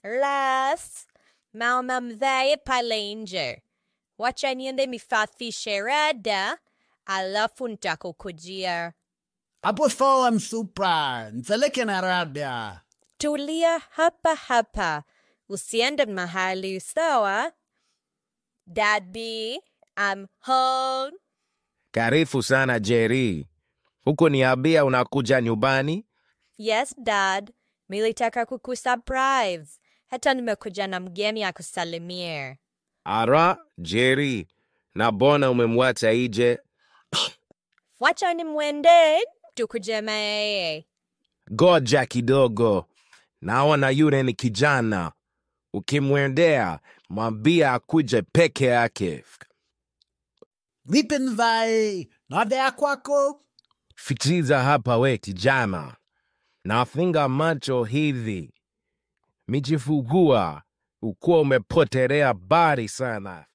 Las, mama mdhae pale nje. Wacha niende mifafishe rada, alafu nitakukujia. Apo falam supra, nipeleke na rada. Tulia hapa hapa. Usiende mahali, sawa? Daddy, I'm home. Karibu sana Jerry. Huko niambia unakuja nyumbani? Yes, Dad. Nilitaka kukusurprise. Hata nimekuja na mgeni akusalimie. Ara, Jerry. Na bona umemwacha ije? Wacha nimwende, tukuje na yeye. Goja kidogo. Naona yule ni kijana. Ukimwendea, mwambie akuje peke yake. Vipi mvae, navea kwako? Fikiza hapa we kijana. Nafunga macho hivi. Mijifugua, ukuwa umepotelea bari sana.